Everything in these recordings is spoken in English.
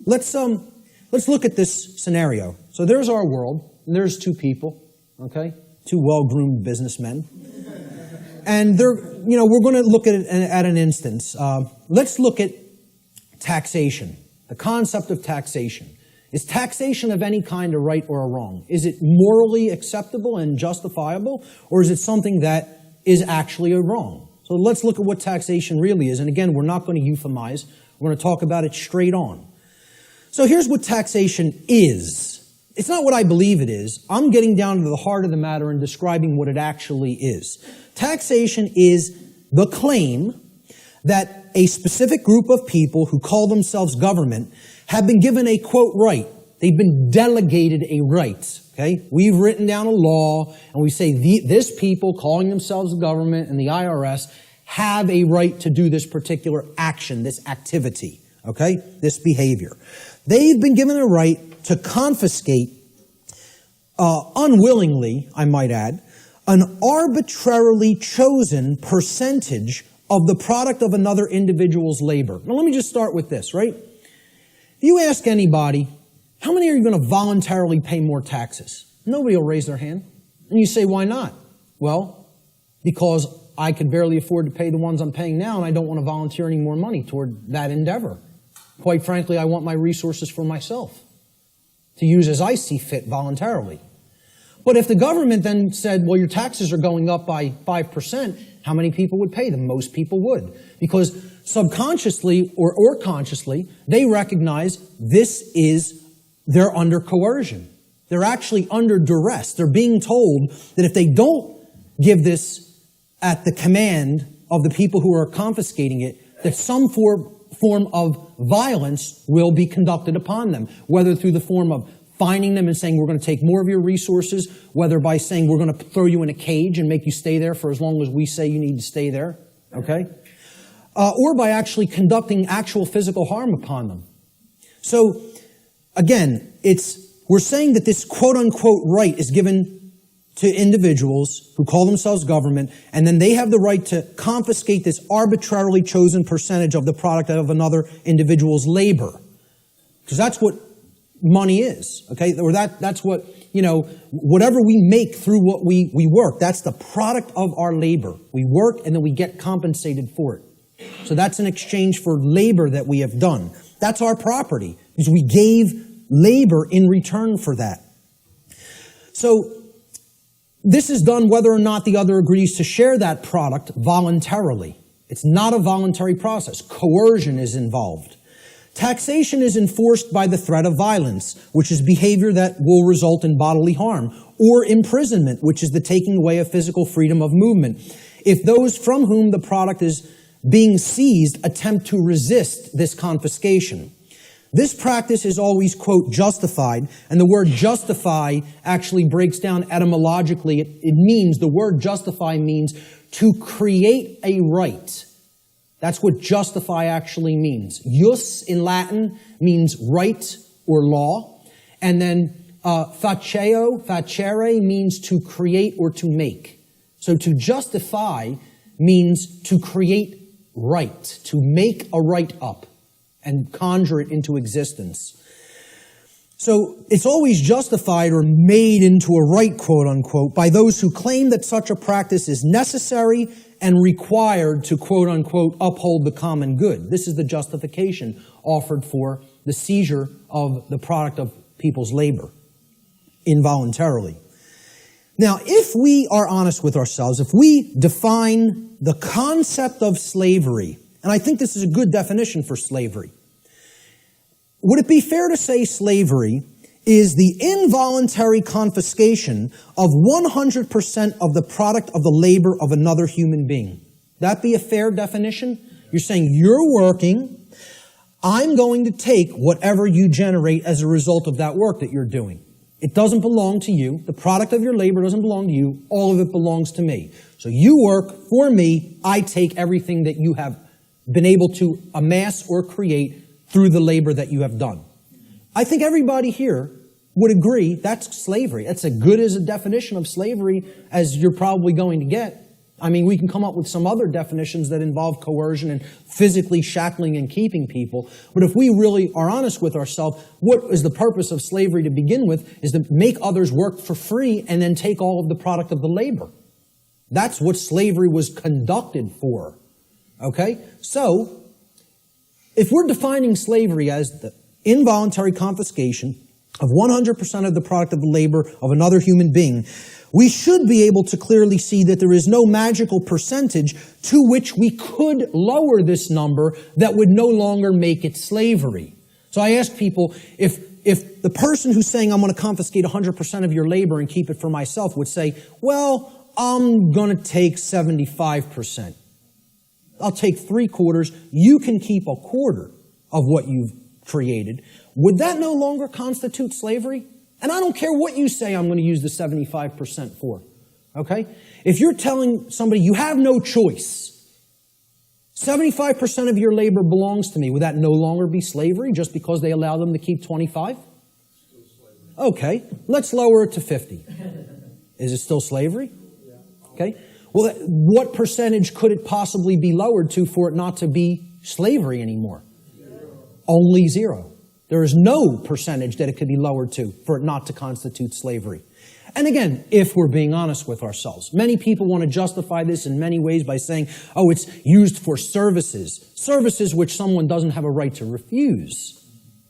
Let's look at this scenario. So there's our world, and there's two people, okay? Two well-groomed businessmen. And we're going to look at it at an instance. Let's look at taxation, the concept of taxation. Is taxation of any kind a right or a wrong? Is it morally acceptable and justifiable, or is it something that is actually a wrong? So let's look at what taxation really is. And again, we're not going to euphemize. We're going to talk about it straight on. So here's what taxation is. It's not what I believe it is. I'm getting down to the heart of the matter and describing what it actually is. Taxation is the claim that a specific group of people who call themselves government have been given a, quote, right. They've been delegated a right, okay? We've written down a law, and we say this people calling themselves the government and the IRS have a right to do this particular action, this activity, okay? This behavior. They've been given a right to confiscate, unwillingly, I might add, an arbitrarily chosen percentage of the product of another individual's labor. Now let me just start with this, right? If you ask anybody, how many are you going to voluntarily pay more taxes? Nobody will raise their hand. And you say, why not? Well, because I could barely afford to pay the ones I'm paying now, and I don't want to volunteer any more money toward that endeavor. Quite frankly, I want my resources for myself to use as I see fit voluntarily. But if the government then said, well, your taxes are going up by 5%, how many people would pay them? Most people would. Because subconsciously or consciously, they recognize they're under coercion. They're actually under duress. They're being told that if they don't give this at the command of the people who are confiscating it, that some form of violence will be conducted upon them, whether through the form of fining them and saying we're going to take more of your resources, whether by saying we're going to throw you in a cage and make you stay there for as long as we say you need to stay there, okay? Or by actually conducting actual physical harm upon them. So, again, we're saying that this quote-unquote right is given to individuals who call themselves government, and then they have the right to confiscate this arbitrarily chosen percentage of the product of another individual's labor. Because that's what money is, okay? Or that's what, whatever we make through what we work, that's the product of our labor. We work and then we get compensated for it. So that's an exchange for labor that we have done. That's our property, because we gave labor in return for that. So this is done whether or not the other agrees to share that product voluntarily. It's not a voluntary process. Coercion is involved. Taxation is enforced by the threat of violence, which is behavior that will result in bodily harm, or imprisonment, which is the taking away of physical freedom of movement, if those from whom the product is being seized attempt to resist this confiscation. This practice is always, quote, justified, and the word justify actually breaks down etymologically. The word justify means to create a right. That's what justify actually means. Jus in Latin means right or law, and then facere means to create or to make. So to justify means to create right, to make a right up and conjure it into existence. So it's always justified or made into a right, quote unquote, by those who claim that such a practice is necessary and required to, quote unquote, uphold the common good. This is the justification offered for the seizure of the product of people's labor involuntarily. Now, if we are honest with ourselves, if we define the concept of slavery, and I think this is a good definition for slavery, would it be fair to say slavery is the involuntary confiscation of 100% of the product of the labor of another human being? That be a fair definition? You're saying you're working, I'm going to take whatever you generate as a result of that work that you're doing. It doesn't belong to you. The product of your labor doesn't belong to you. All of it belongs to me. So you work for me. I take everything that you have been able to amass or create through the labor that you have done. I think everybody here would agree that's slavery. That's as good as a definition of slavery as you're probably going to get. I mean, we can come up with some other definitions that involve coercion and physically shackling and keeping people. But if we really are honest with ourselves, what is the purpose of slavery to begin with is to make others work for free and then take all of the product of the labor. That's what slavery was conducted for. Okay? So, if we're defining slavery as the involuntary confiscation of 100% of the product of the labor of another human being, we should be able to clearly see that there is no magical percentage to which we could lower this number that would no longer make it slavery. So I ask people, if the person who's saying I'm going to confiscate 100% of your labor and keep it for myself would say, well, I'm going to take 75%. I'll take 3/4. You can keep 1/4 of what you've created. Would that no longer constitute slavery? And I don't care what you say I'm going to use the 75% for. Okay? If you're telling somebody you have no choice, 75% of your labor belongs to me, would that no longer be slavery just because they allow them to keep 25? Okay, let's lower it to 50. Is it still slavery? Okay. Well, what percentage could it possibly be lowered to for it not to be slavery anymore? Only 0. There is no percentage that it could be lowered to for it not to constitute slavery. And again, if we're being honest with ourselves, many people want to justify this in many ways by saying, oh, it's used for services. Services which someone doesn't have a right to refuse.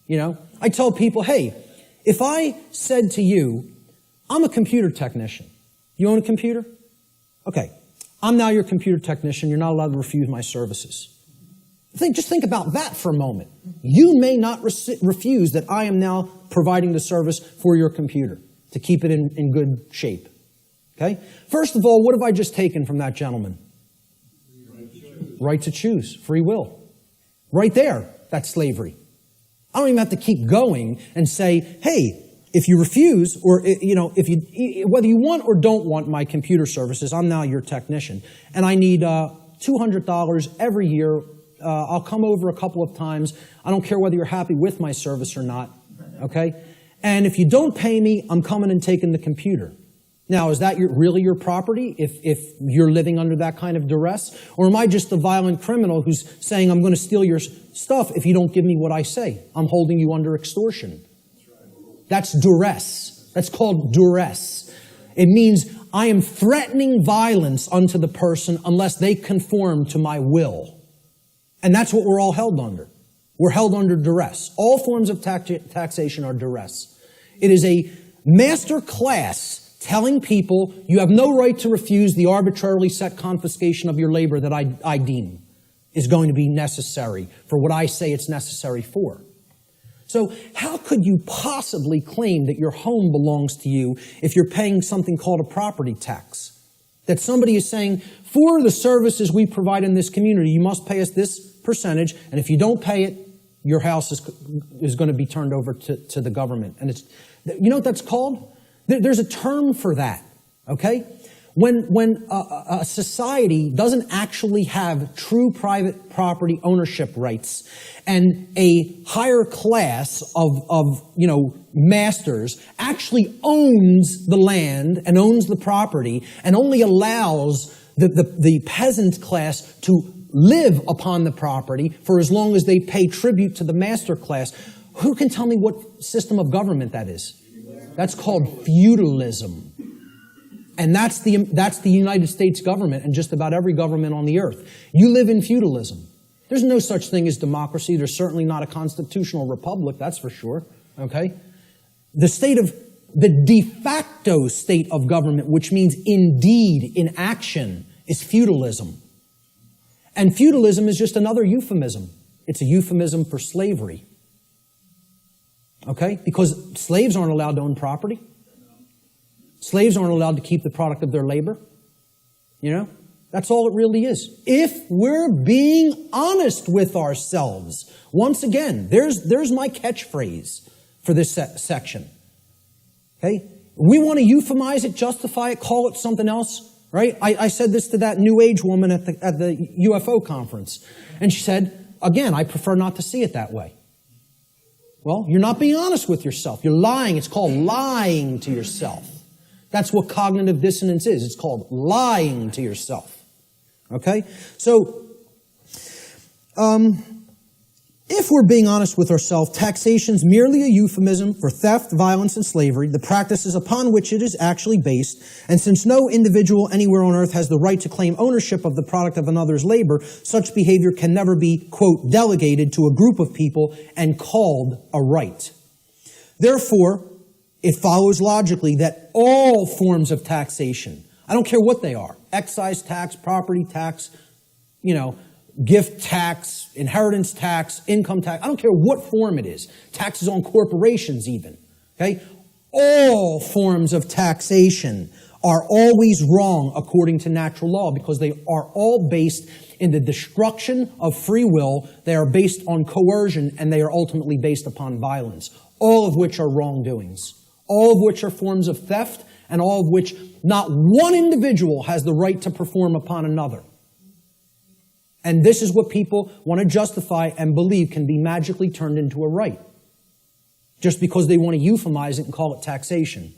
You know, I tell people, hey, if I said to you, I'm a computer technician. You own a computer? Okay, I'm now your computer technician. You're not allowed to refuse my services. Just think about that for a moment. You may not refuse that I am now providing the service for your computer to keep it in good shape. Okay? First of all, what have I just taken from that gentleman? Right to choose. Free will. Right there, that's slavery. I don't even have to keep going and say, hey, if you refuse, or whether you want or don't want my computer services, I'm now your technician, and I need $200 every year. I'll come over a couple of times. I don't care whether you're happy with my service or not, okay? And if you don't pay me, I'm coming and taking the computer. Now, is that really your property if you're living under that kind of duress? Or am I just a violent criminal who's saying I'm going to steal your stuff if you don't give me what I say? I'm holding you under extortion. That's duress. That's called duress. It means I am threatening violence unto the person unless they conform to my will. And that's what we're all held under. We're held under duress. All forms of taxation are duress. It is a master class telling people you have no right to refuse the arbitrarily set confiscation of your labor that I deem is going to be necessary for what I say it's necessary for. So how could you possibly claim that your home belongs to you if you're paying something called a property tax? That somebody is saying, for the services we provide in this community, you must pay us this percentage, and if you don't pay it, your house is going to be turned over to the government. And you know what that's called? There's a term for that, okay? When a society doesn't actually have true private property ownership rights, and a higher class of masters actually owns the land and owns the property and only allows the peasant class to live upon the property for as long as they pay tribute to the master class, who can tell me what system of government that is? That's called feudalism. And that's the United States government and just about every government on the earth. You live in feudalism. There's no such thing as democracy. There's certainly not a constitutional republic, that's for sure. Okay? The de facto state of government, which means indeed, in action, is feudalism. And feudalism is just another euphemism. It's a euphemism for slavery. Okay? Because slaves aren't allowed to own property. Slaves aren't allowed to keep the product of their labor. You know? That's all it really is. If we're being honest with ourselves. Once again, there's my catchphrase for this section. Okay? We want to euphemize it, justify it, call it something else. Right? I said this to that New Age woman at the UFO conference. And she said, again, I prefer not to see it that way. Well, you're not being honest with yourself. You're lying. It's called lying to yourself. That's what cognitive dissonance is. It's called lying to yourself. Okay? So, if we're being honest with ourselves, taxation is merely a euphemism for theft, violence, and slavery, the practices upon which it is actually based, and since no individual anywhere on earth has the right to claim ownership of the product of another's labor, such behavior can never be, quote, delegated to a group of people and called a right. Therefore, it follows logically that all forms of taxation, I don't care what they are, excise tax, property tax, gift tax, inheritance tax, income tax, I don't care what form it is, taxes on corporations even, okay? All forms of taxation are always wrong according to natural law because they are all based in the destruction of free will, they are based on coercion, and they are ultimately based upon violence, all of which are wrongdoings, all of which are forms of theft, and all of which not one individual has the right to perform upon another. And this is what people want to justify and believe can be magically turned into a right, just because they want to euphemize it and call it taxation.